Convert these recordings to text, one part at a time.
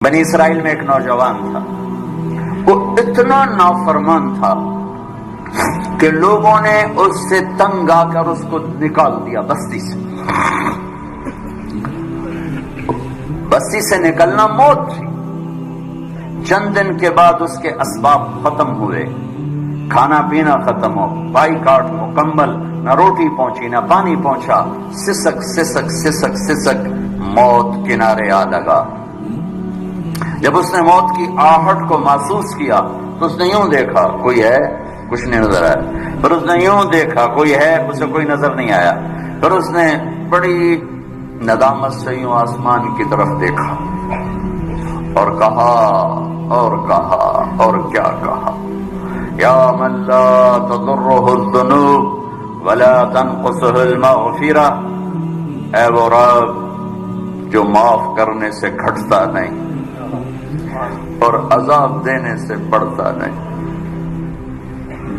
بنی اسرائیل میں ایک نوجوان تھا، وہ اتنا نافرمان تھا کہ لوگوں نے اس سے تنگ آ کر اس کو نکال دیا بستی سے۔ بستی سے نکلنا موت تھی۔ چند دن کے بعد اس کے اسباب ختم ہوئے، کھانا پینا ختم ہو، بائی کاٹ مکمل، نہ روٹی پہنچی نہ پانی پہنچا، سسک سسک سسک سسک موت کنارے آ لگا۔ جب اس نے موت کی آہٹ کو محسوس کیا تو اس نے یوں دیکھا کوئی ہے، کچھ نہیں نظر آیا۔ پھر اس نے یوں دیکھا کوئی ہے، اسے کوئی نظر نہیں آیا۔ پھر اس نے بڑی ندامت سے یوں آسمان کی طرف دیکھا اور کہا اور کیا کہا، یا من لا تضرہ الذنوب ولا تنقصہ المغفرہ، اے وہ رب جو معاف کرنے سے گھٹتا نہیں اور عذاب دینے سے بڑھتا نہیں۔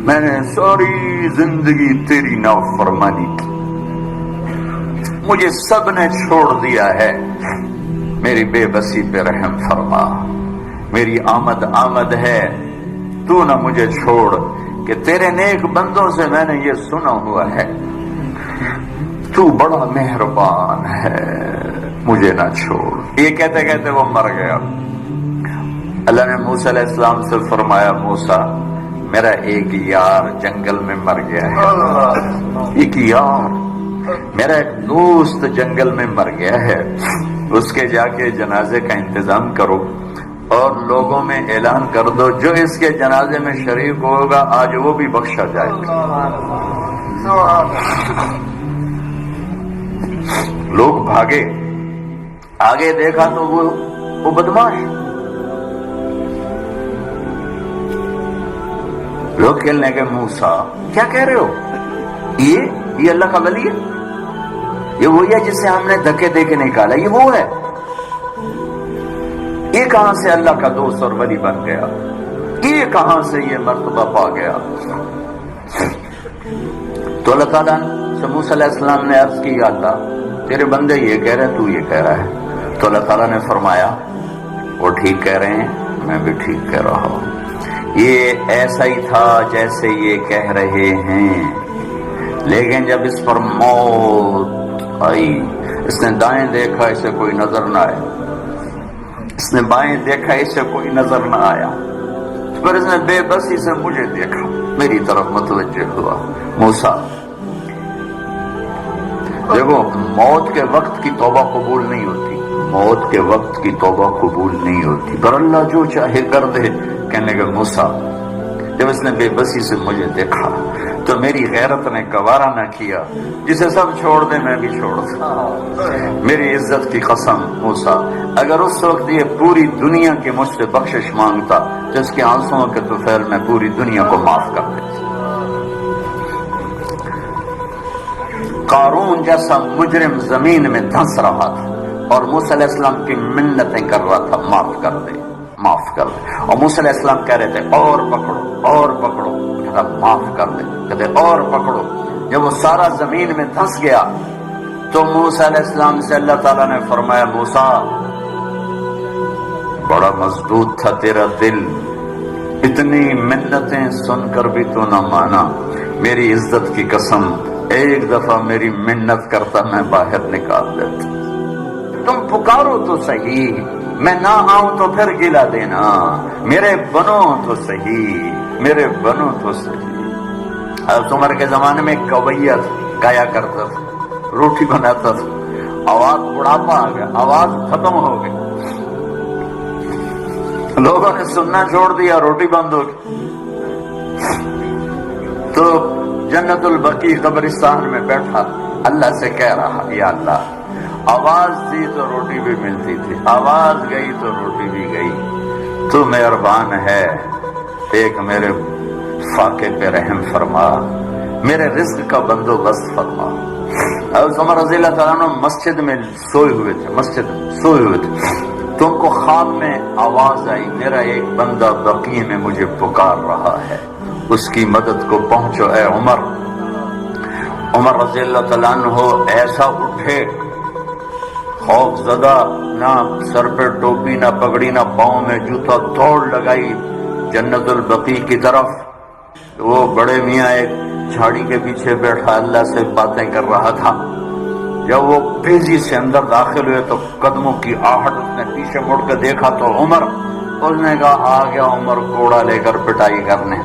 میں نے ساری زندگی تیری نافرمانی کی، مجھے سب نے چھوڑ دیا ہے، میری بے بسی پہ رحم فرما، میری آمد ہے، تو نہ مجھے چھوڑ کہ تیرے نیک بندوں سے میں نے یہ سنا ہوا ہے تو بڑا مہربان ہے، مجھے نہ چھوڑ۔ یہ کہتے کہتے وہ مر گیا۔ اللہ نے موسیٰ علیہ السلام سے فرمایا، موسیٰ میرا ایک یار جنگل میں مر گیا ہے، ایک یار میرا ایک دوست جنگل میں مر گیا ہے، اس کے جا کے جنازے کا انتظام کرو اور لوگوں میں اعلان کر دو جو اس کے جنازے میں شریک ہوگا آج وہ بھی بخشا جائے گا۔ لوگ بھاگے، آگے دیکھا تو وہ بدماش، لوگ کہنے کے موسیٰ کیا کہہ رہے ہو، یہ اللہ کا ولی ہے، یہ وہی ہے جسے ہم نے دھکے دے کے نکالا، یہ وہ ہے، یہ کہاں سے اللہ کا دوست اور ولی بن گیا، یہ کہاں سے یہ مرتبہ پا گیا؟ تو اللہ تعالیٰ سے موسیٰ علیہ السلام نے عرض کی، یا اللہ تیرے بندے یہ کہہ رہے تو یہ کہہ رہا ہے۔ تو اللہ تعالیٰ نے فرمایا وہ ٹھیک کہہ رہے ہیں، میں بھی ٹھیک کہہ رہا ہوں، یہ ایسا ہی تھا جیسے یہ کہہ رہے ہیں، لیکن جب اس پر موت آئی، اس نے دائیں دیکھا اسے کوئی نظر نہ آیا، اس نے بائیں دیکھا اسے کوئی نظر نہ آیا، پھر اس نے بے بسی سے مجھے دیکھا، میری طرف متوجہ ہوا۔ موسیٰ دیکھو، موت کے وقت کی توبہ قبول نہیں ہوتی، موت کے وقت کی توبہ قبول نہیں ہوتی، پر اللہ جو چاہے کر دے۔ کہنے کے موسیٰ جب اس نے بے بسی سے مجھے دیکھا تو میری غیرت نے گوارا نہ کیا، جسے سب چھوڑ دے میں بھی چھوڑ دوں، میری عزت کی قسم موسیٰ اگر اس وقت یہ پوری دنیا کی مجھ سے بخشش مانگتا تو اس کے آنسوؤں کے طفیل میں پوری دنیا کو معاف کر دیتا۔ قارون جیسا مجرم زمین میں دھنس رہا تھا اور موسیٰ علیہ السلام کی منتیں کر رہا تھا، معاف کر دے معاف کر دے، اور موسیٰ علیہ السلام کہہ رہے تھے اور پکڑو، کہتا معاف کر دے، کہتے اور پکڑو۔ جب وہ سارا زمین میں دھنس گیا تو موسیٰ علیہ السلام سے اللہ تعالیٰ نے فرمایا، موسیٰ بڑا مضبوط تھا تیرا دل، اتنی منتیں سن کر بھی تو نہ مانا، میری عزت کی قسم ایک دفعہ میری منت کرتا میں باہر نکال دیتا، تم پکارو تو صحیح، میں نہ آؤں تو پھر گلا دینا، میرے بنو تو صحیح، میرے بنو تو صحیح۔ حضرت عمر کے زمانے میں کویت گایا کرتا تھا، روٹی بناتا تھا، آواز بڑھاپا آ گیا، آواز ختم ہو گئی، لوگوں نے سننا چھوڑ دیا، روٹی بند ہو گئی، تو جنت البقیع قبرستان میں بیٹھا اللہ سے کہہ رہا، یا اللہ آواز دی تو روٹی بھی ملتی تھی، آواز گئی تو روٹی بھی گئی، تو مہربان ہے، ایک میرے فاقے پہ رحم فرما، میرے رزق کا بندوبست فرما۔ حضرت عمر رضی اللہ تعالیٰ عنہ مسجد میں سوئے ہوئے تھے، تو ان کو خواب میں آواز آئی، میرا ایک بندہ بقیع میں مجھے پکار رہا ہے، اس کی مدد کو پہنچو اے عمر۔ عمر رضی اللہ تعالیٰ عنہ ایسا اٹھے، خوف زدہ، نہ سر پہ ٹوپی، نہ پگڑی، نہ پاؤں میں جوتا، دوڑ لگائی جنت البقیع کی طرف۔ وہ بڑے میاں ایک جھاڑی کے پیچھے بیٹھا اللہ سے باتیں کر رہا تھا۔ جب وہ تیزی سے اندر داخل ہوئے تو قدموں کی آہٹ، اس نے پیچھے مڑ کے دیکھا تو عمر، اس نے کہا آ گیا عمر کوڑا لے کر پٹائی کرنے۔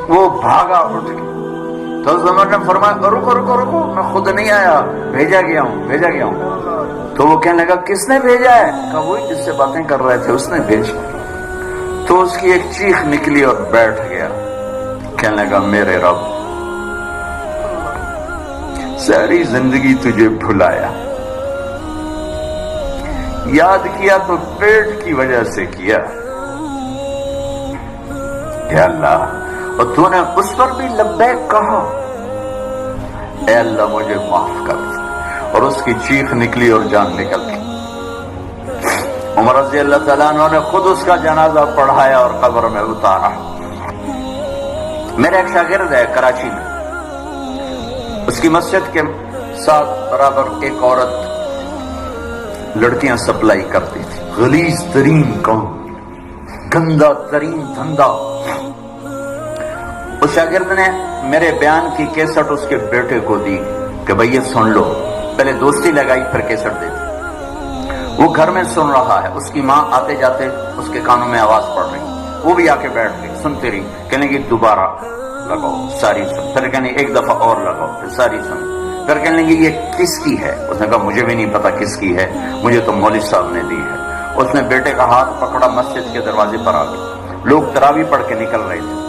وہ بھاگا اٹھ کے، تو عمر نے فرمایا رکو رکو رکو، میں خود نہیں آیا، بھیجا گیا ہوں۔ تو وہ کہنے لگا کس نے بھیجا ہے؟ کہا وہی جس سے باتیں کر رہے تھے اس نے بھیجا۔ تو اس کی ایک چیخ نکلی اور بیٹھ گیا، کہنے لگا میرے رب، ساری زندگی تجھے بھلایا، یاد کیا تو پیٹ کی وجہ سے کیا، اے اللہ، اور تو نے اس پر بھی لبیک کہا، اے اللہ مجھے معاف کر۔ اور اس کی چیخ نکلی اور جان نکل گئی۔ عمر رضی اللہ تعالیٰ عنہ نے خود اس کا جنازہ پڑھایا اور قبر میں اتارا۔ میرا ایک شاگرد ہے کراچی میں، اس کی مسجد کے ساتھ برابر ایک عورت لڑکیاں سپلائی کرتی تھی، غلیظ ترین کام، گندا ترین دھندا۔ اس شاگرد نے میرے بیان کی کیسٹ اس کے بیٹے کو دی کہ بھئی یہ سن لو، پہلے دوستی لگائی پھر کیسٹ دی۔ وہ گھر میں سن رہا ہے، اس کی ماں آتے جاتے اس کے کانوں میں آواز پڑ رہی، وہ بھی آ کے بیٹھ گئی، سنتی رہی، کہنے کی دوبارہ لگاؤ، ساری سن، پھر کہنے ایک دفعہ اور لگاؤ، پھر ساری سن، پھر کہنے لگی یہ کس کی ہے؟ اس نے کہا مجھے بھی نہیں پتا کس کی ہے، مجھے تو مولوی صاحب نے دی ہے۔ اس نے بیٹے کا ہاتھ پکڑا، مسجد کے دروازے پر آ گئے، لوگ تراویح پڑھ کے نکل رہے تھے،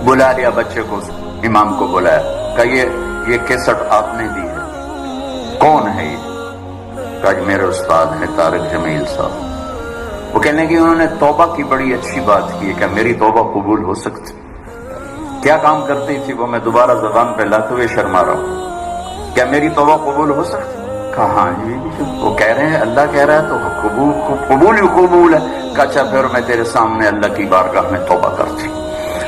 بلا لیا بچے کو، امام کو بلایا، کہا یہ کیسٹ آپ نے دی ہے، کون ہے یہ؟ کہا میرے استاد ہیں طارق جمیل صاحب۔ وہ کہنے کی انہوں نے توبہ کی بڑی اچھی بات کی ہے، کیا میری توبہ قبول ہو سکتی؟ کیا کام کرتی تھی وہ؟ میں دوبارہ زبان پہ لاتے ہوئے شرما رہا ہوں، کیا میری توبہ قبول ہو سکتی؟ کہا ہاں جی، وہ کہہ رہے ہیں اللہ کہہ رہا ہے تو قبول ہی قبول ہے۔ کہا اچھا پھر میں تیرے سامنے اللہ کی بارگاہ میں توبہ کرتی۔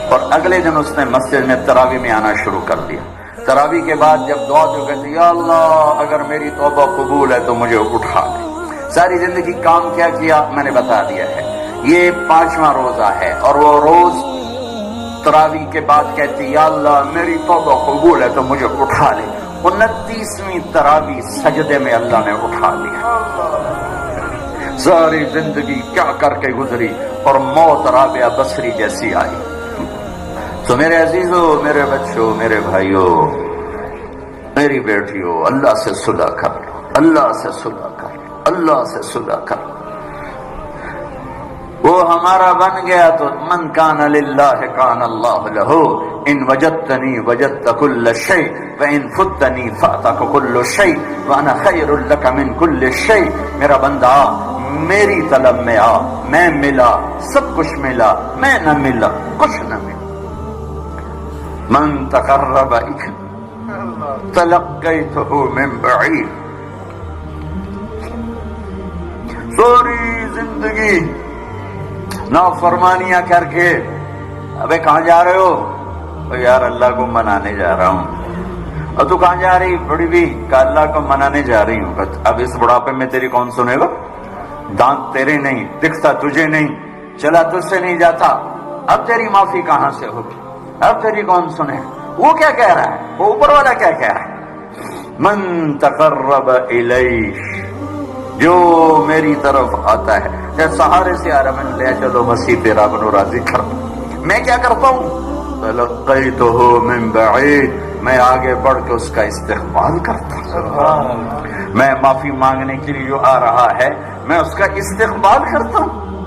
اور اگلے دن اس نے مسجد میں تراویح میں آنا شروع کر دیا۔ تراویح کے بعد جب دعا جو کہتی یا اللہ اگر میری توبہ قبول ہے تو مجھے اٹھا دے۔ ساری زندگی کام کیا میں نے بتا دیا ہے۔ یہ 5واں روزہ ہے اور وہ روز تراویح کے بعد کہتی یا اللہ میری توبہ قبول ہے تو مجھے اٹھا لے۔ 29ویں تراویح سجدے میں اللہ نے اٹھا لیا۔ ساری زندگی کیا کر کے گزری اور موت رابعہ بصری جیسی آئی۔ تو میرے عزیزوں، میرے بچوں، میرے بھائیوں، میری بیٹیوں، اللہ سے صلح کر لو، اللہ سے صلح کر لو، اللہ سے صلح کر لو۔ وہ ہمارا بن گیا تو من کان للہ کان اللہ لہ، ان وجدتنی وجدت کل شیء وان فتنی فاتک کل شیء وانا خیر لک من کل شیء۔ میرا بندہ میری طلب میں آ، میں ملا، سب کچھ ملا، میں نہ ملا کچھ نہ ملا۔ من تقرب تلقیتہ من بعید۔ ساری زندگی نافرمانیاں کر کے ابے کہاں جا رہے ہو؟ یار اللہ کو منانے جا رہا ہوں۔ اور تو کہاں جا رہی بڑی بھی؟ کہ اللہ کو منانے جا رہی ہوں۔ اب اس بڑھاپے میں تیری کون سنے گا؟ دانت تیرے نہیں، دکھتا تجھے نہیں، چلا تجھ سے نہیں جاتا، اب تیری معافی کہاں سے ہوگی؟ اب تیری کون سنے؟ وہ کیا کہہ رہا ہے؟ وہ اوپر والا کیا کہہ رہا ہے؟ من تقرب الیہ، جو میری طرف آتا ہے، جب سہارے سے آ رہا میں لے چلو مسیح تیرا بنو راضی کر، میں کیا کرتا ہوں؟ تلقیتہ من بعید، میں آگے بڑھ کے اس کا استقبال کرتا ہوں۔ میں معافی مانگنے کے لیے جو آ رہا ہے میں اس کا استقبال کرتا ہوں۔